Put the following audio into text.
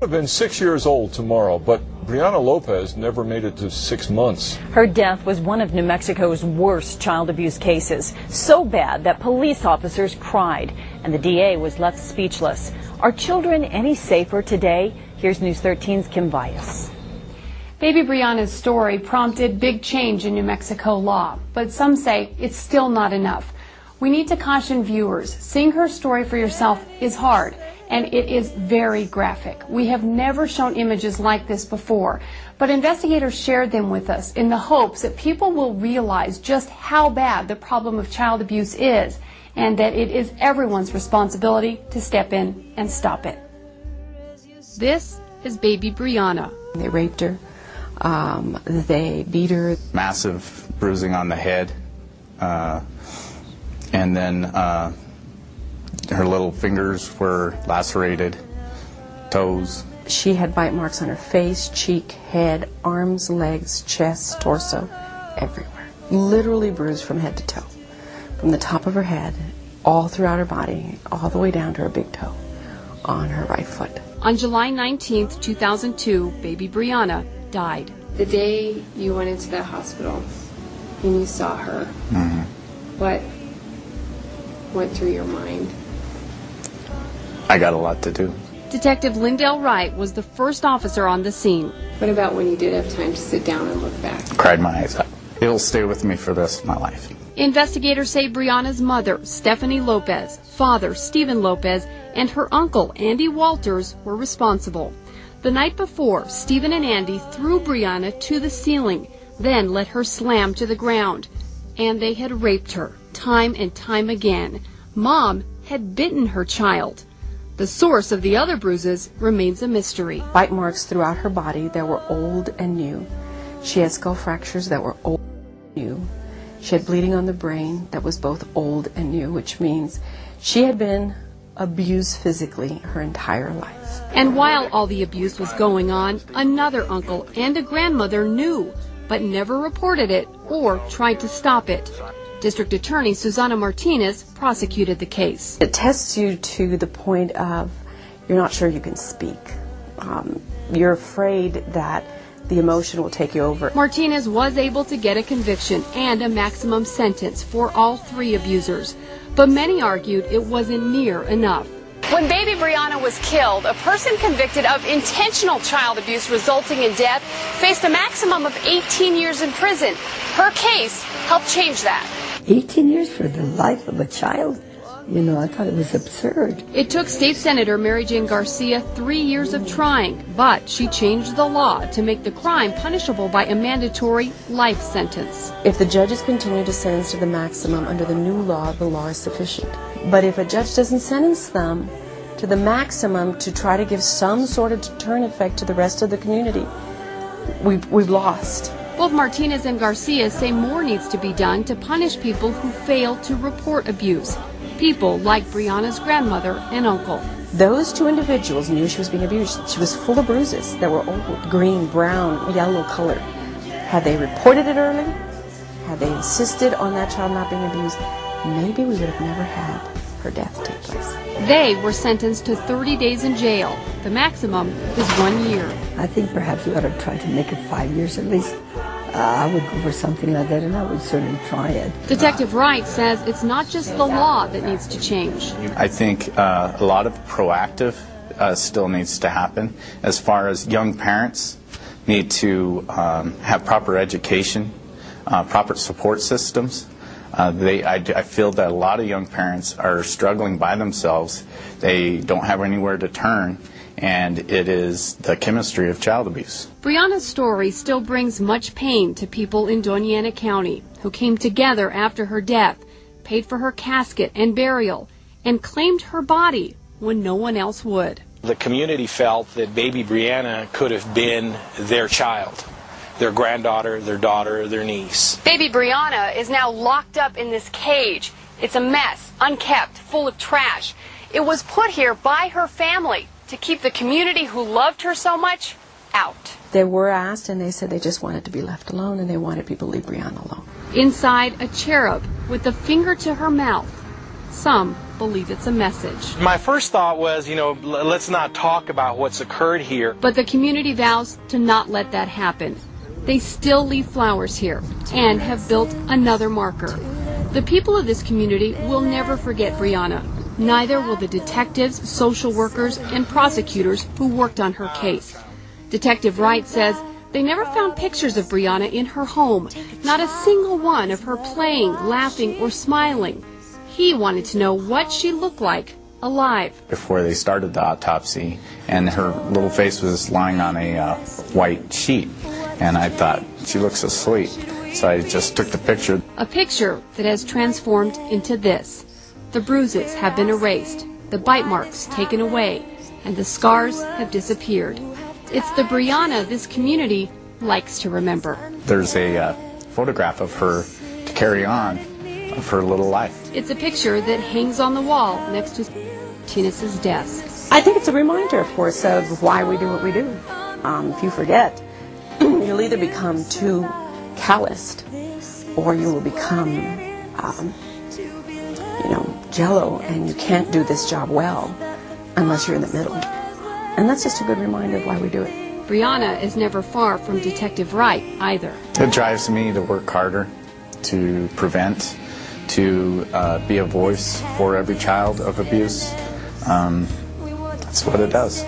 Have been 6 years old tomorrow, but Brianna Lopez never made it to 6 months. Her death was one of New Mexico's worst child abuse cases, so bad that police officers cried, and the DA was left speechless. Are children any safer today? Here's News 13's Kim Bias. Baby Brianna's story prompted big change in New Mexico law, but some say it's still not enough. We need to caution viewers, seeing her story for yourself is hard, and it is very graphic. We have never shown images like this before, but investigators shared them with us in the hopes that people will realize just how bad the problem of child abuse is, and that it is everyone's responsibility to step in and stop it. This is baby Brianna. They raped her. They beat her. Massive bruising on the head, and then her little fingers were lacerated, toes. She had bite marks on her face, cheek, head, arms, legs, chest, torso, everywhere. Literally bruised from head to toe. From the top of her head, all throughout her body, all the way down to her big toe on her right foot. On July 19th, 2002, baby Brianna died. The day you went into the hospital and you saw her, what went through your mind? I got a lot to do. Detective Lindell Wright was the first officer on the scene. What about when you did have time to sit down and look back? Cried my eyes out. It'll stay with me for the rest of my life. Investigators say Brianna's mother, Stephanie Lopez, father, Stephen Lopez, and her uncle, Andy Walters, were responsible. The night before, Stephen and Andy threw Brianna to the ceiling, then let her slam to the ground. And they had raped her, time and time again. Mom had bitten her child. The source of the other bruises remains a mystery. Bite marks throughout her body that were old and new. She had skull fractures that were old and new. She had bleeding on the brain that was both old and new, which means she had been abused physically her entire life. And while all the abuse was going on, another uncle and a grandmother knew, but never reported it or tried to stop it. District Attorney Susana Martinez prosecuted the case. It tests you to the point of you're not sure you can speak. You're afraid that the emotion will take you over. Martinez was able to get a conviction and a maximum sentence for all three abusers, but many argued it wasn't near enough. When baby Brianna was killed, a person convicted of intentional child abuse resulting in death faced a maximum of 18 years in prison. Her case helped change that. 18 years for the life of a child? You know, I thought it was absurd. It took State Senator Mary Jane Garcia 3 years of trying, but she changed the law to make the crime punishable by a mandatory life sentence. If the judges continue to sentence to the maximum under the new law, the law is sufficient. But if a judge doesn't sentence them to the maximum to try to give some sort of deterrent effect to the rest of the community, we've lost. Both Martinez and Garcia say more needs to be done to punish people who fail to report abuse. People like Brianna's grandmother and uncle. Those two individuals knew she was being abused. She was full of bruises that were old, green, brown, yellow colored. Had they reported it early, had they insisted on that child not being abused, maybe we would have never had her death take place. They were sentenced to 30 days in jail. The maximum is 1 year. I think perhaps we ought to try to make it 5 years at least. I would go for something like that, and I would certainly try it. Detective Wright says it's not just the law that needs to change. I think a lot of proactive still needs to happen. As far as young parents need to have proper education, proper support systems. I feel that a lot of young parents are struggling by themselves. They don't have anywhere to turn, and it is the chemistry of child abuse. Brianna's story still brings much pain to people in Doña Ana County who came together after her death, paid for her casket and burial, and claimed her body when no one else would. The community felt that baby Brianna could have been their child, their granddaughter, their daughter, their niece. Baby Brianna is now locked up in this cage. It's a mess, unkept, full of trash. It was put here by her family to keep the community who loved her so much out. They were asked, and they said they just wanted to be left alone, and they wanted people to leave Brianna alone. Inside, a cherub with a finger to her mouth, Some believe it's a message. My first thought was, let's not talk about what's occurred here. But the community vows to not let that happen. They still leave flowers here and have built another marker. The people of this community will never forget Brianna. Neither will the detectives, social workers, and prosecutors who worked on her case. Detective Wright says they never found pictures of Brianna in her home, not a single one of her playing, laughing, or smiling. He wanted to know what she looked like alive. Before they started the autopsy, and her little face was lying on a white sheet, and I thought, she looks asleep. So I just took the picture. A picture that has transformed into this. The bruises have been erased, the bite marks taken away, and the scars have disappeared. It's the Brianna this community likes to remember. There's a photograph of her to carry on, of her little life. It's a picture that hangs on the wall next to Tina's desk. I think it's a reminder, of course, of why we do what we do. If you forget, you'll either become too calloused, or you will become, jello, and you can't do this job well unless you're in the middle. And that's just a good reminder of why we do it. Brianna is never far from Detective Wright either. It drives me to work harder, to prevent, to be a voice for every child of abuse. That's what it does.